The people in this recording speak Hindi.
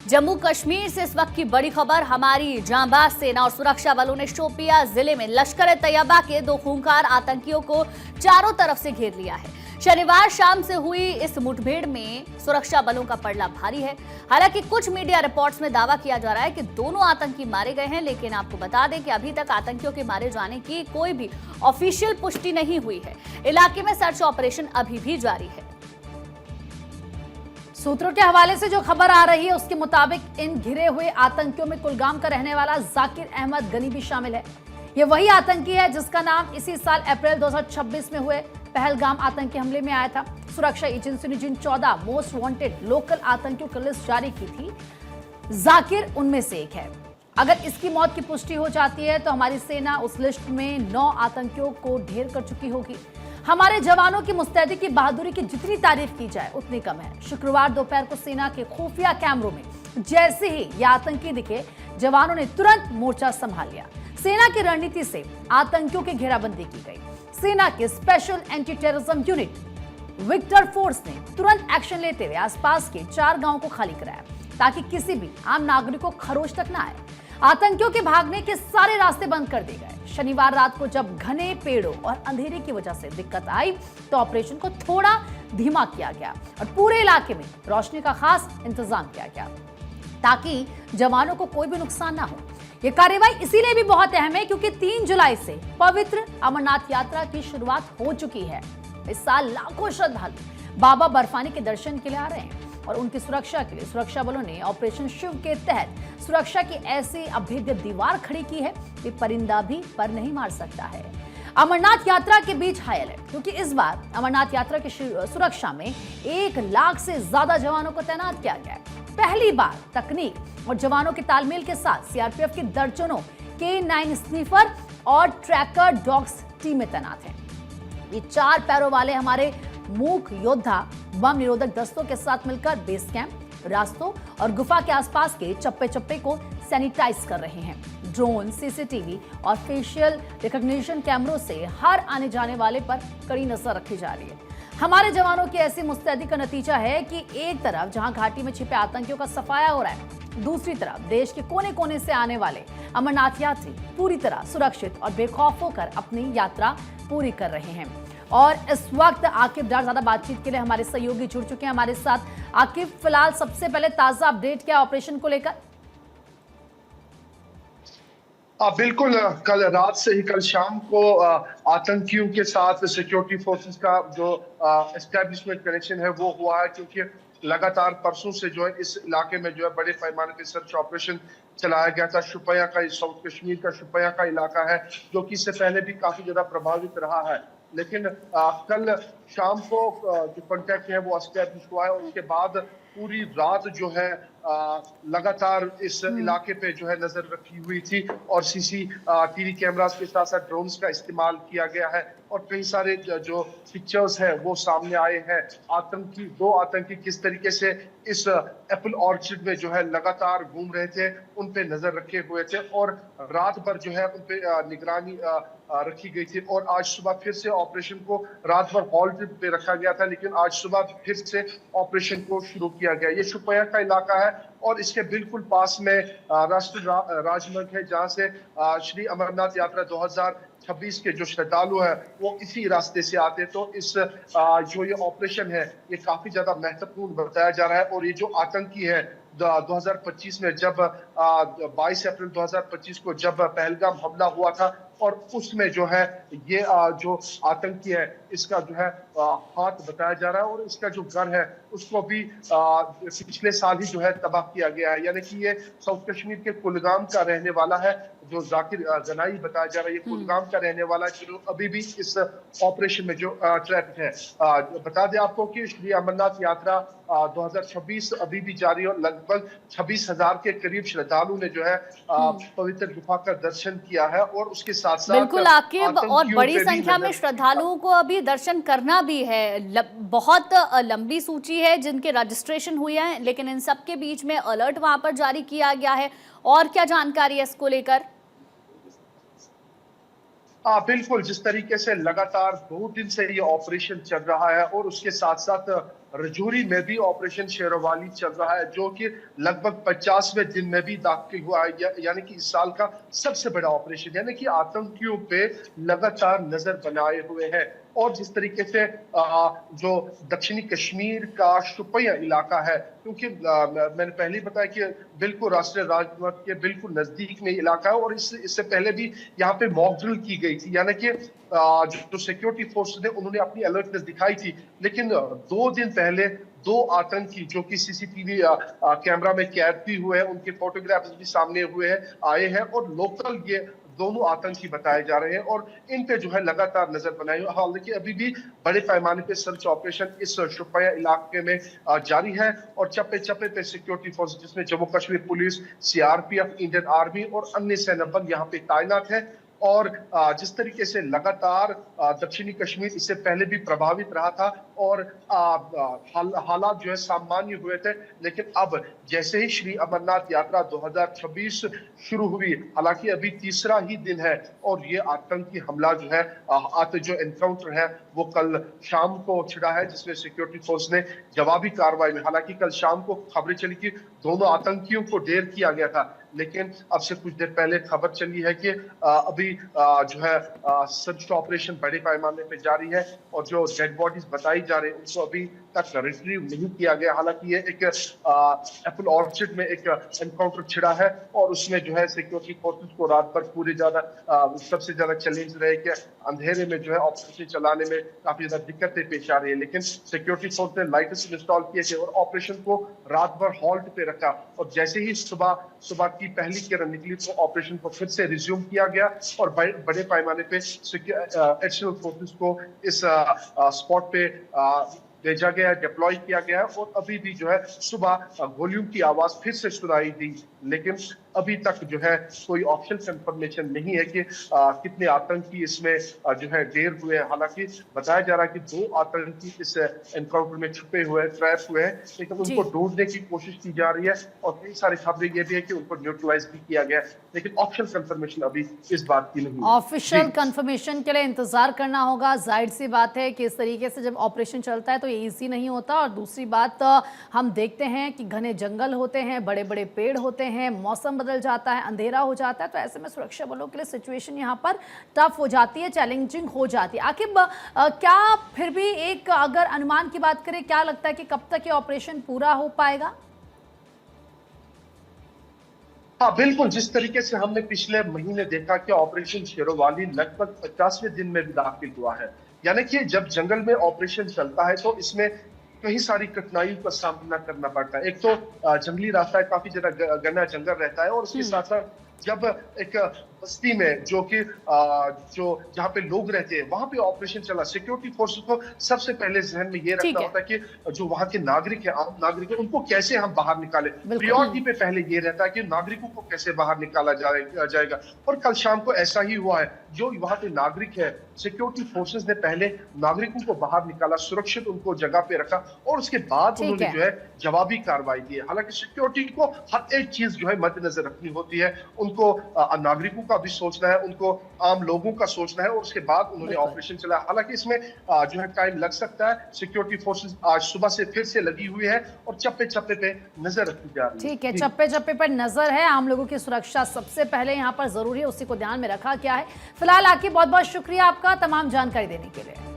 जम्मू कश्मीर से इस वक्त की बड़ी खबर हमारी जांबाज सेना और सुरक्षा बलों ने शोपिया जिले में लश्कर-ए-तैयबा के दो खूंखार आतंकियों को चारों तरफ से घेर लिया है। शनिवार शाम से हुई इस मुठभेड़ में सुरक्षा बलों का पलड़ा भारी है। हालांकि कुछ मीडिया रिपोर्ट्स में दावा किया जा रहा है कि दोनों आतंकी मारे गए हैं, लेकिन आपको बता दें कि अभी तक आतंकियों के मारे जाने की कोई भी ऑफिशियल पुष्टि नहीं हुई है। इलाके में सर्च ऑपरेशन अभी भी जारी है। सूत्रों के हवाले से जो खबर आ रही है उसके मुताबिक इन घिरे हुए आतंकियों में कुलगाम का रहने वाला जाकिर अहमद गनी भी शामिल है। ये वही आतंकी है जिसका नाम इसी साल अप्रैल 2026 में हुए पहलगाम आतंकी हमले में आया था। सुरक्षा एजेंसी ने जिन 14 मोस्ट वांटेड लोकल आतंकियों की लिस्ट जारी की थी, जाकिर उनमें से एक है। अगर इसकी मौत की पुष्टि हो जाती है तो हमारी सेना उस लिस्ट में 9 आतंकियों को ढेर कर चुकी होगी। हमारे जवानों की मुस्तैदी की बहादुरी की जितनी तारीफ की जाए उतनी कम है। शुक्रवार दोपहर को सेना के खुफिया कैमरों में जैसे ही ये आतंकी दिखे, जवानों ने तुरंत मोर्चा संभाल लिया। सेना की रणनीति से आतंकियों की घेराबंदी की गई। सेना के special anti terrorism unit Victor Force ने तुरंत एक्शन लेते हुए आसपास के 4 गांवों को खाली कराया ताकि किसी भी आम नागरिक को खरोच तक न आए। आतंकियों के भागने के सारे रास्ते बंद कर दिए गए। शनिवार रात को जब घने पेड़ों और अंधेरे की वजह से दिक्कत आई तो ऑपरेशन को थोड़ा धीमा किया गया और पूरे इलाके में रोशनी का खास इंतजाम किया गया ताकि जवानों को कोई भी नुकसान ना हो। यह कार्रवाई इसीलिए भी बहुत अहम है क्योंकि 3 जुलाई से पवित्र अमरनाथ यात्रा की शुरुआत हो चुकी है। इस साल लाखों श्रद्धालु बाबा बर्फानी के दर्शन के लिए आ रहे हैं और उनकी सुरक्षा के लिए सुरक्षा बलों ने ऑपरेशन शिव के तहत सुरक्षा की ऐसी अभेद्य दीवार खड़ी की है कि परिंदा भी पर नहीं मार सकता है। अमरनाथ यात्रा के बीच हाई अलर्ट क्योंकि इस बार अमरनाथ यात्रा की सुरक्षा में 1 लाख से ज्यादा जवानों को तैनात किया गया है। पहली बार तकनीक और जवानों के तालमेल के साथ सीआरपीएफ की दर्जनों K9 स्नीफर और ट्रैकर डॉग्स टीमें तैनात हैं। ये 4 पैरों वाले हमारे मूक योद्धा बम निरोधक दस्तों के साथ मिलकर बेस कैंप, रास्तों और गुफा के आसपास के चप्पे-चप्पे को सैनिटाइज कर रहे हैं। ड्रोन, सीसीटीवी और फेशियल रिकॉग्निशन कैमरों से हर आने जाने वाले पर कड़ी नजर रखी जा रही है। हमारे जवानों की ऐसी मुस्तैदी का नतीजा है कि एक तरफ जहां घाटी में छिपे आतंकियों का सफाया हो रहा है, दूसरी तरफ देश के कोने कोने से आने वाले अमरनाथ यात्री पूरी तरह सुरक्षित और बेखौफ होकर अपनी यात्रा पूरी कर रहे हैं। और इस वक्त आकिब डार ज्यादा बातचीत के लिए हमारे सहयोगी जुड़ चुके हैं हमारे साथ। आकिब, फिलहाल सबसे पहले ताजा अपडेट क्या ऑपरेशन को लेकर? बिल्कुल, कल रात से ही कल शाम को आतंकियों के साथ सिक्योरिटी फोर्सेस का जो एस्टैब्लिशमेंट कनेक्शन है वो हुआ है, क्योंकि लगातार परसों से जो है इस इलाके में जो है बड़े पैमाने पर सर्च ऑपरेशन चलाया गया था। शुपिया का, साउथ कश्मीर का शुपिया का इलाका है जो कि इससे पहले भी काफी ज्यादा प्रभावित रहा है, लेकिन कल शाम को जो कॉन्टैक्ट है वो एस्टैब्लिश हुआ है और उसके बाद पूरी रात जो है लगातार इस इलाके पे जो है नजर रखी हुई थी और सीसीटीवी कैमरास के साथ साथ ड्रोन्स का इस्तेमाल किया गया है और कई सारे जो पिक्चर्स है वो सामने आए हैं। दो आतंकी किस तरीके से इस एप्पल ऑर्चर्ड में जो है लगातार घूम रहे थे, उन पे नजर रखे हुए थे और रात भर जो है उन पे निगरानी रखी गई थी। और आज सुबह फिर से ऑपरेशन को रात भर हॉल्ट पे रखा गया था, लेकिन आज सुबह फिर से ऑपरेशन को शुरू किया गया। ये शुपिया का इलाका है और इसके बिल्कुल पास में राष्ट्रीय राजमार्ग है जहां से श्री अमरनाथ यात्रा 2026 के जो श्रद्धालु है वो इसी रास्ते से आते। तो इस जो ये ऑपरेशन है ये काफी ज्यादा महत्वपूर्ण बताया जा रहा है। और ये जो आतंकी है 2025 में जब 22 अप्रैल 2025 को जब पहलगाम हमला हुआ था और उसमें जो है ये जो आतंकी है इसका जो है हाथ बताया जा रहा है और इसका जो घर है उसको भी पिछले साल ही जो है तबाह किया गया है। यानी कि ये साउथ कश्मीर के कुलगाम का रहने वाला है जो जाकिर गनाई बताया जा रहा है। ये कुलगाम का रहने वाला है जो अभी भी इस ऑपरेशन में जो ट्रैप्ड है। बता दें आपको कि श्री अमरनाथ यात्रा 2026 अभी भी जारी और लगभग 26,000 के करीब श्रद्धालु ने जो है पवित्र गुफा का दर्शन किया है और उसके साथ साथ बिल्कुल आकिब, और बड़ी संख्या में श्रद्धालुओं को अभी दर्शन करना भी है। बहुत लंबी सूची है जिनके रजिस्ट्रेशन हुए हैं, लेकिन इन सब के बीच में अलर्ट वहां पर जारी किया गया है। और क्या जानकारी है इसको लेकर? बिल्कुल, जिस तरीके से लगातार 2 दिन से ये ऑपरेशन चल रहा है और उसके साथ साथ रजौरी में भी ऑपरेशन शेरवाली चल रहा है, जो कि लगभग 50वें दिन में भी दाखिल हुआ है, यानी कि इस साल का सबसे बड़ा ऑपरेशन, यानी कि आतंकियों पे लगातार नजर बनाए हुए हैं। और जिस तरीके से जो दक्षिणी कश्मीर का शोपियां इलाका है, क्योंकि मैंने पहले ही बताया कि बिल्कुल राष्ट्रीय राजमार्ग के बिल्कुल नजदीक में इलाका है, और इससे पहले भी यहाँ पे मॉक ड्रिल की गई थी, यानी कि जो सिक्योरिटी फोर्सेस ने उन्होंने अपनी अलर्टनेस दिखाई थी। लेकिन 2 दिन पहले 2 आतंकी जो कि सीसीटीवी कैमरा में कैद भी हुए हैं, उनके फोटोग्राफ्स भी सामने हुए हैं, आए हैं, और लोकल ये दोनों आतंकी बताए जा रहे हैं, और इन पे जो है लगातार नजर बनाई। हालांकि अभी भी बड़े पैमाने पे सर्च ऑपरेशन इस शोपियां इलाके में जारी है, और चप्पे चप्पे पे सिक्योरिटी फोर्स, जिसमें Jammu Kashmir police, CRPF, Indian army और अन्य सेना बल यहाँ पे तैनात है। और जिस तरीके से लगातार दक्षिणी कश्मीर इससे पहले भी प्रभावित रहा था, और हालात जो है सामान्य हुए थे, लेकिन अब जैसे ही श्री अमरनाथ यात्रा 2026 शुरू हुई, हालांकि अभी तीसरा ही दिन है, और ये आतंकी हमला जो है, जो एनकाउंटर है, वो कल शाम को छिड़ा है, जिसमें सिक्योरिटी फोर्स ने जवाबी कार्रवाई में, हालांकि कल शाम को खबरें चली कि दोनों आतंकियों को ढेर किया गया था, लेकिन अब से कुछ देर पहले खबर चली है कि अभी जो है सर्च ऑपरेशन बड़े पैमाने पे जारी है, और जो डेड बॉडीज बताई जा रही है उनको अभी तक रिट्रीव नहीं किया गया। हालांकि ये एक एप्पल ऑर्चर्ड में एक एनकाउंटर छिड़ा है, और उसमें जो है सिक्योरिटी फोर्सेस को रात भर पूरे सबसे ज्यादा चैलेंज रहे कि अंधेरे में जो है ऑपरेशन चलाने में काफी ज्यादा दिक्कतें पेश आ रही है, लेकिन सिक्योरिटी फोर्स ने लाइट्स इंस्टॉल किए थे और ऑपरेशन को रात भर हॉल्ट पे रखा, और जैसे ही सुबह की पहली किरण निकली तो ऑपरेशन को फिर से रिज्यूम किया गया, और बड़े पैमाने पे एडिशनल फोर्सेस को इस स्पॉट पे भेजा गया, डिप्लॉय किया गया, और अभी भी जो है सुबह गोलियों की आवाज फिर से सुनाई दी, लेकिन अभी तक जो है कोई ऑफिशियल कंफर्मेशन नहीं है कि कितने आतंकी इसमें जो है ढेर हुए हैं। हालांकि बताया जा रहा है कि 2 आतंकी इस एनकाउंटर में छुपे हुए हैं, ट्रैप हुए हैं, लेकिन उनको ढूंढने की कोशिश की जा रही है, और कई सारी खबरें ये भी है कि उनको न्यूट्रलाइज भी किया गया, लेकिन ऑफिशियल कंफर्मेशन अभी इस बात की नहीं है। ऑफिशियल कंफर्मेशन के लिए इंतजार करना होगा। जाहिर सी बात है कि इस तरीके से जब ऑपरेशन चलता है तो ये ईजी नहीं होता, और दूसरी बात हम देखते हैं कि घने जंगल होते हैं, बड़े बड़े पेड़ होते हैं, मौसम बदल जाता है, अंधेरा हो जाता है, तो ऐसे में सुरक्षा बलों के लिए सिचुएशन यहाँ पर टफ हो जाती है, चैलेंजिंग हो जाती है। आखिर क्या फिर भी एक अगर अनुमान की बात करें, क्या लगता है कि कब तक ये ऑपरेशन पूरा हो पाएगा? हाँ बिल्कुल, जिस तरीके से हमने पिछले महीने देखा कि ऑपरेशन शेरवाली लगभग 50वें दिन में भी दाखिल हुआ है, यानी कि जब जंगल में ऑपरेशन चलता है तो इसमें कई सारी कठिनाइयों का सामना करना पड़ता है। एक तो जंगली रास्ता है, काफी ज्यादा घना जंगल रहता है, और उसके साथ साथ जब एक बस्ती में जो जहाँ पे लोग रहते हैं वहां पे ऑपरेशन चला, सिक्योरिटी फोर्सेस को सबसे पहले जहन में ये रखना होता है कि जो वहां के नागरिक है, आम नागरिक है, उनको कैसे हम बाहर निकालें। प्रियोरिटी पे पहले ये रहता है कि नागरिकों को कैसे बाहर निकाला जाएगा, और कल शाम को ऐसा ही हुआ है। जो वहां के नागरिक है, सिक्योरिटी फोर्सेस ने पहले नागरिकों को बाहर निकाला, सुरक्षित उनको जगह पे रखा, और उसके बाद उन्होंने जो है जवाबी कार्रवाई की है। हालांकि सिक्योरिटी को हर एक चीज जो है मद्देनजर रखनी होती है, उनको नागरिकों का भी सोचना है, उनको आम लोगों का सोचना है, और उसके बाद उन्होंने ऑपरेशन चलाया। हालांकि इसमें जो है टाइम लग सकता है। सिक्योरिटी फोर्सेस आज सुबह से फिर से लगी हुई है, और चप्पे चप्पे पे नजर रखी जा रही है। ठीक है, चप्पे चप्पे पर नजर है। आम लोगों की सुरक्षा सबसे पहले यहाँ पर जरूरी है, उसी को ध्यान में रखा गया है। फिलहाल आके बहुत बहुत शुक्रिया आपका तमाम जानकारी देने के लिए।